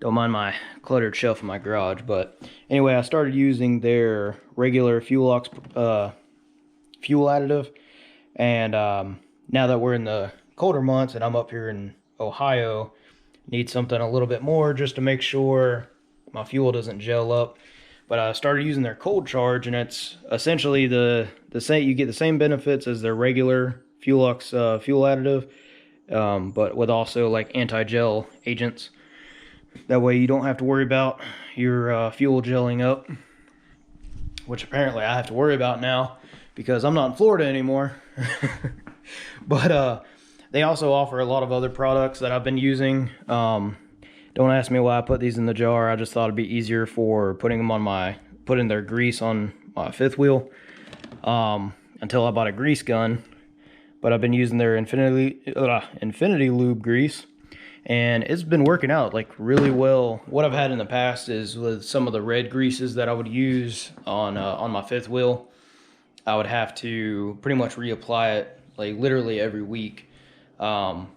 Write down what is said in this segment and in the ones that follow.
Don't mind my cluttered shelf in my garage. But anyway, I started using their regular fuel additive, and now that we're in the colder months and I'm up here in Ohio, need something a little bit more just to make sure my fuel doesn't gel up. But I started using their cold charge, and it's essentially the same. You get the same benefits as their regular fuel additive, but with also like anti-gel agents. That way you don't have to worry about your fuel gelling up, which apparently I have to worry about now because I'm not in Florida anymore. But they also offer a lot of other products that I've been using. Don't ask me why I put these in the jar. I just thought it'd be easier for putting their grease on my fifth wheel until I bought a grease gun. But I've been using their Infinity Lube grease, and it's been working out like really well. What I've had in the past is with some of the red greases that I would use on my fifth wheel, I would have to pretty much reapply it like literally every week. And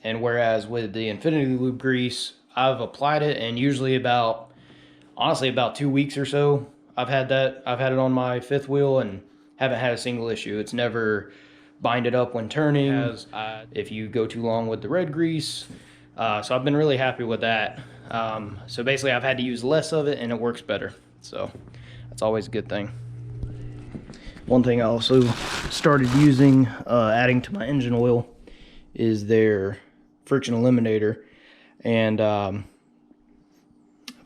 whereas with the Infinity Lube grease, I've applied it, and usually honestly about 2 weeks or so, I've had it on my fifth wheel and haven't had a single issue. It's never binded up when turning if you go too long with the red grease. So I've been really happy with that. So basically I've had to use less of it and it works better. So that's always a good thing. One thing I also started using, adding to my engine oil, is their friction eliminator. And I've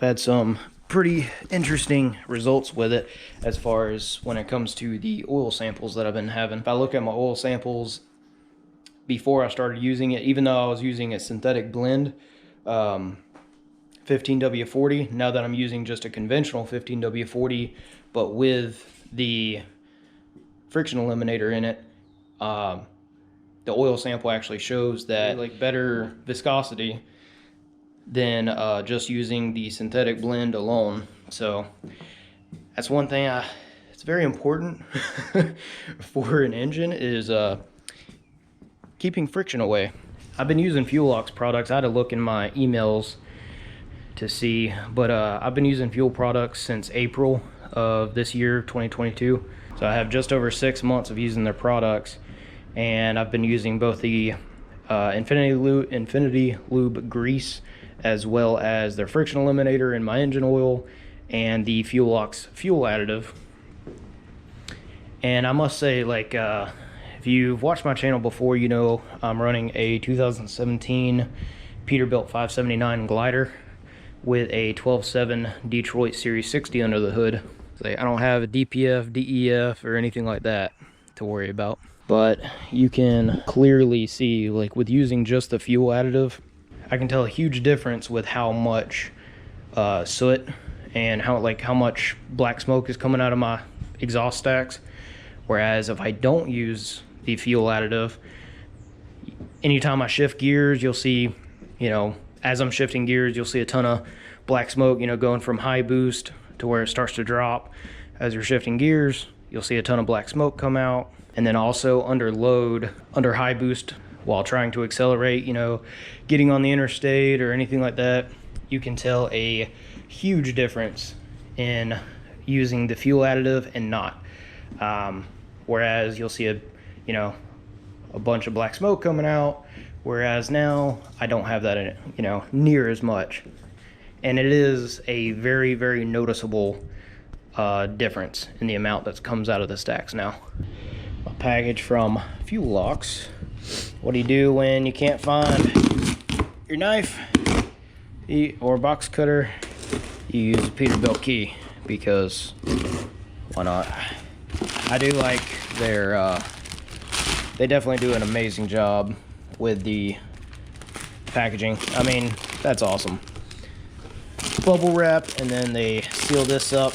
had some pretty interesting results with it as far as when it comes to the oil samples that I've been having. If I look at my oil samples before I started using it, even though I was using a synthetic blend, 15W40, now that I'm using just a conventional 15W40 but with the friction eliminator in it, the oil sample actually shows that like better viscosity than just using the synthetic blend alone. So that's one thing it's very important for an engine is keeping friction away. I've been using Fuelox products. I had to look in my emails to see, but I've been using fuel products since April of this year, 2022. So I have just over 6 months of using their products, and I've been using both the Infinity Lube grease as well as their friction eliminator in my engine oil and the Fuelox fuel additive. And I must say, like, if you've watched my channel before, you know I'm running a 2017 Peterbilt 579 glider with a 12.7 Detroit Series 60 under the hood. I don't have a DPF, DEF, or anything like that to worry about. But you can clearly see, like, with using just the fuel additive, I can tell a huge difference with how much soot and how much black smoke is coming out of my exhaust stacks. Whereas if I don't use the fuel additive, anytime I shift gears, you'll see, you know, as I'm shifting gears, you'll see a ton of black smoke, you know, going from high boost to where it starts to drop. As you're shifting gears, you'll see a ton of black smoke come out. And then also under load, under high boost, while trying to accelerate, you know, getting on the interstate or anything like that, you can tell a huge difference in using the fuel additive and not. Whereas you'll see a bunch of black smoke coming out, whereas now I don't have that in it, you know, near as much. And it is a very, very noticeable difference in the amount that comes out of the stacks now. A package from Fuelox. What do you do when you can't find your knife or box cutter? You use a Peterbilt key, because why not? I do like their they definitely do an amazing job with the packaging. I mean, that's awesome. Bubble wrap, and then they seal this up.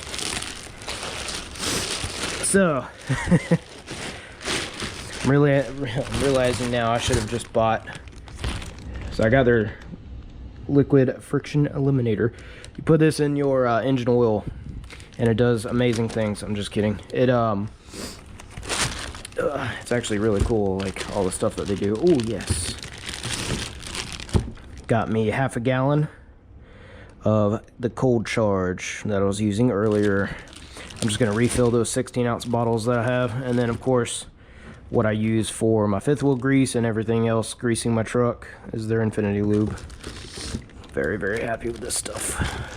So I'm realizing now I should have just bought. So I got their liquid friction eliminator. You put this in your engine oil, and it does amazing things. I'm just kidding. It's actually really cool, like all the stuff that they do. Oh yes. Got me half a gallon of the cold charge that I was using earlier. I'm just going to refill those 16-ounce bottles that I have, and then of course what I use for my fifth wheel grease and everything else greasing my truck is their Infinity Lube. Very, very happy with this stuff.